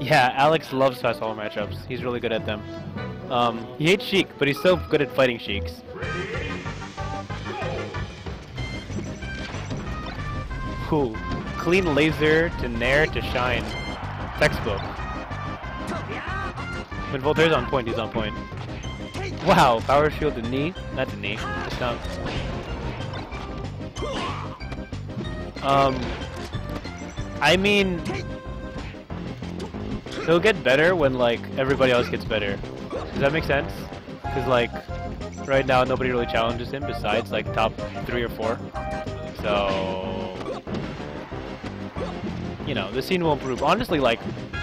Yeah, Alex loves fast follower matchups. He's really good at them. He hates Sheik, but he's so good at fighting Sheiks. Ooh, clean laser to nair to shine. Textbook. When Voltaire's on point, he's on point. Wow, power shield to knee. Not to knee. It's not. I mean, he'll get better when like everybody else gets better. Does that make sense? Because like right now nobody really challenges him besides like top 3 or 4. So you know the scene will improve. Honestly, like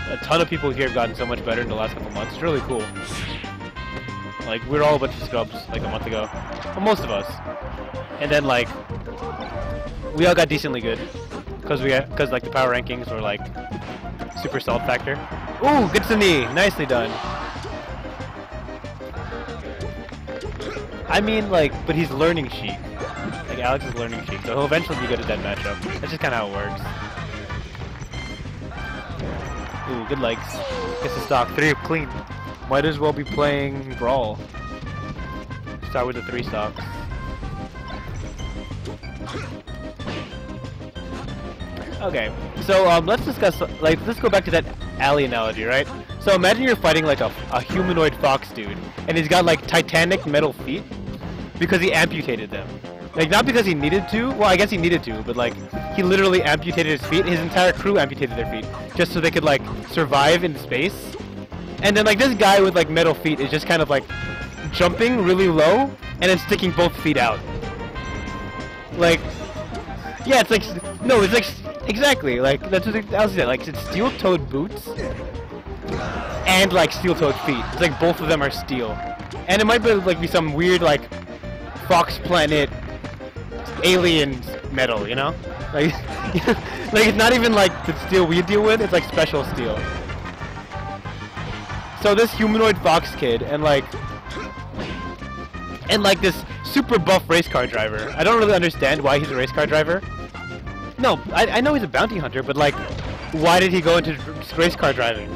a ton of people here have gotten so much better in the last couple months. It's really cool. Like we were all a bunch of scrubs like a month ago, well, most of us, and then like we all got decently good because like the power rankings were like super salt factor. Ooh, gets the knee, nicely done. I mean like, but he's learning Sheik. Like Alex is learning Sheik, so he'll eventually be good at that matchup. That's just kind of how it works. Ooh, good legs. Gets the stock 3 clean. Might as well be playing Brawl. Start with the 3 stocks. Okay, so let's discuss, like, let's go back to that alley analogy, right? So imagine you're fighting like a humanoid fox dude, and he's got like titanic metal feet because he amputated them. Like, not because he needed to, well, I guess he needed to, but like, he literally amputated his feet. His entire crew amputated their feet just so they could like survive in space. And then like this guy with like metal feet is just kind of like jumping really low and then sticking both feet out. Like, yeah, it's like, no, it's like, exactly, like, that's what I was saying, like, it's steel-toed boots and like steel-toed feet. It's like both of them are steel. And it might be like be some weird like Fox Planet alien metal, you know? Like, like it's not even like the steel we deal with, it's like special steel. So this humanoid fox kid and like this super buff race car driver. I don't really understand why he's a race car driver. No, I know he's a bounty hunter, but like, why did he go into race car driving?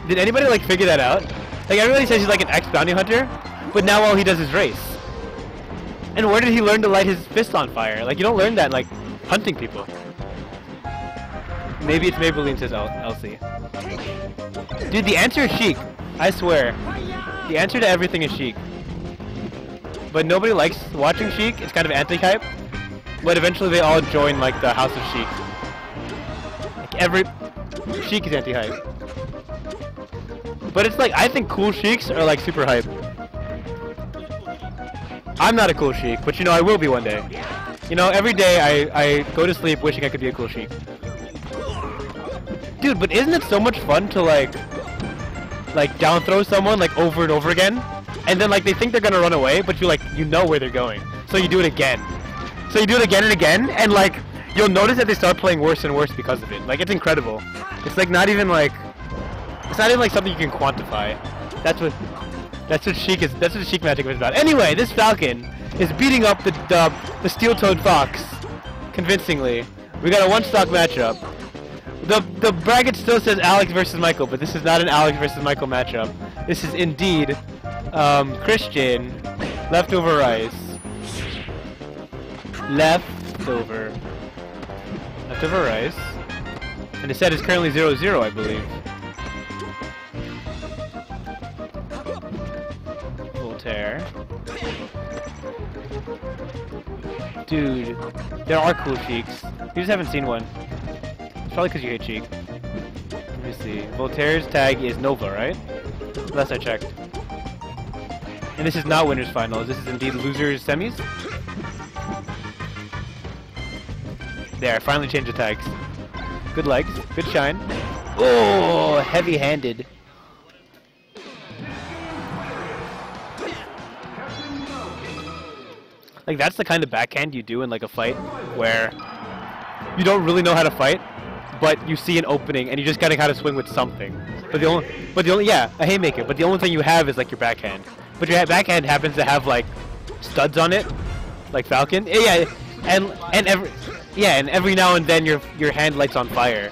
Did anybody like figure that out? Like everybody says he's like an ex-bounty hunter, but now all he does is race. And where did he learn to light his fist on fire? Like you don't learn that like hunting people. Maybe it's Maybelline says LC. Dude, the answer is Sheik. I swear. The answer to everything is Sheik. But nobody likes watching Sheik. It's kind of anti-hype. But eventually they all join like the House of Sheik. Like every Sheik is anti-hype. But it's like I think cool Sheiks are like super hype. I'm not a cool Sheik, but you know I will be one day. You know, every day I go to sleep wishing I could be a cool Sheik. Dude, but isn't it so much fun to like down throw someone like over and over again? And then like they think they're gonna run away, but you know where they're going. So you do it again. So you do it again and again, and like you'll notice that they start playing worse and worse because of it. Like it's incredible. It's like not even like something you can quantify. That's what Sheik is. That's what Sheik Magic is about. Anyway, this Falcon is beating up the steel-toed fox convincingly. We got a one-stock matchup. The bracket still says Alex versus Michael, but this is not an Alex versus Michael matchup. This is indeed Christian LeftoverRice. LeftoverRice. And the set is currently 0-0, I believe. Voltaire. Dude, there are cool Sheiks. You just haven't seen one. It's probably because you hate Sheik. Let me see. Voltaire's tag is Nova, right? Last I checked. And this is not winners finals. This is indeed losers semis. There, I finally changed the tags. Good legs, good shine. Oh, heavy-handed. Like that's the kind of backhand you do in like a fight where you don't really know how to fight, but you see an opening and you just gotta kind of swing with something. But the only yeah, a haymaker. But the only thing you have is like your backhand. But your backhand happens to have like studs on it, like Falcon. Yeah, and every now and then your hand lights on fire.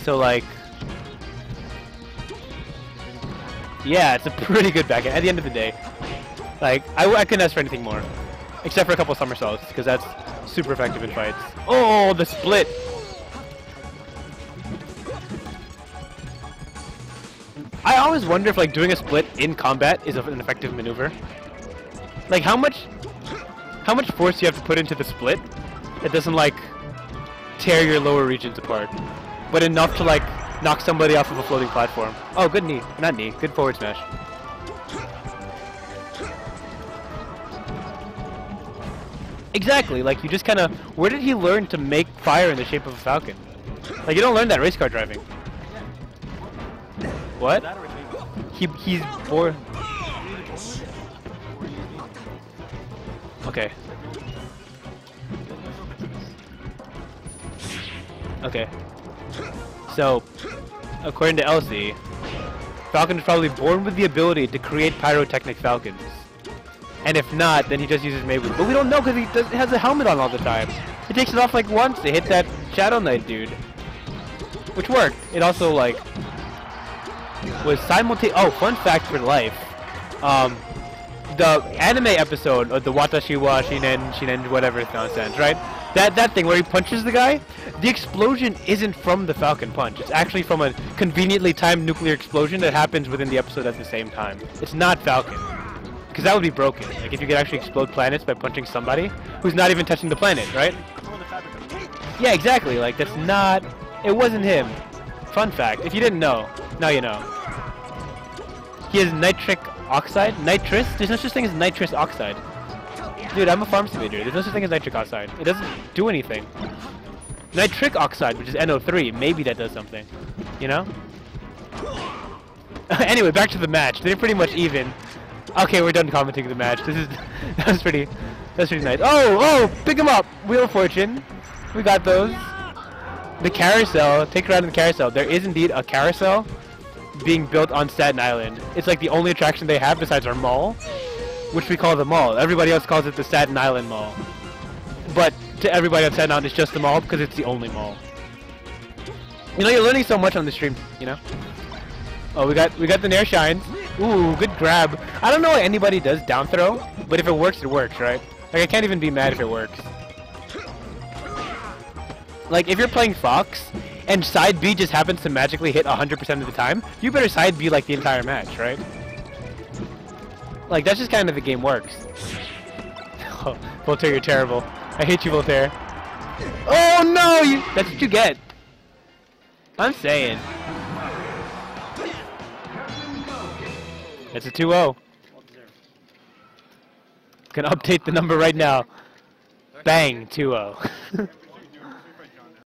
So like, yeah, it's a pretty good back end at the end of the day. Like, I couldn't ask for anything more. Except for a couple somersaults, because that's super effective in fights. Oh, the split! I always wonder if like doing a split in combat is an effective maneuver. Like how much force do you have to put into the split that doesn't like tear your lower regions apart, but enough to like knock somebody off of a floating platform. Oh, good knee. Not knee. Good forward smash. Exactly. Like you just kind of. Where did he learn to make fire in the shape of a falcon? Like you don't learn that race car driving. What? He's bored. Okay. Okay. So, according to Elsie, Falcon is probably born with the ability to create pyrotechnic falcons. And if not, then he just uses Maywood. But we don't know because he has a helmet on all the time. He takes it off like once to hit that Shadow Knight dude. Which worked. It also like was simultaneous. Oh, fun fact for life. The anime episode of the Watashi wa Shinen whatever nonsense, right? That thing where he punches the guy, the explosion isn't from the Falcon punch. It's actually from a conveniently timed nuclear explosion that happens within the episode at the same time. It's not Falcon. Because that would be broken. Like if you could actually explode planets by punching somebody who's not even touching the planet, right? Yeah, exactly. Like that's not. It wasn't him. Fun fact. If you didn't know, now you know. He has nitric oxide, nitrous. There's no such thing as nitrous oxide. Dude, I'm a farm simulator. There's no such thing as nitric oxide. It doesn't do anything. Nitric oxide, which is NO3, maybe that does something. You know? Anyway, back to the match. They're pretty much even. Okay, we're done commenting the match. That's pretty nice. Oh, pick him up. Wheel of Fortune. We got those. The carousel. Take a ride on the carousel. There is indeed a carousel being built on Staten Island. It's like the only attraction they have besides our mall, which we call the mall. Everybody else calls it the Staten Island Mall. But to everybody on Staten Island, it's just the mall because it's the only mall. You know, you're learning so much on the stream, you know? Oh, we got the Nair Shines. Ooh, good grab. I don't know why anybody does down throw, but if it works, right? Like, I can't even be mad if it works. Like, if you're playing Fox, and side B just happens to magically hit 100% of the time, you better side B like the entire match, right? Like, that's just kind of the game works. Oh, Voltaire, you're terrible. I hate you, Voltaire. Oh, no! That's what you get. I'm saying. It's a 2-0. Gonna update the number right now. Bang, 2-0.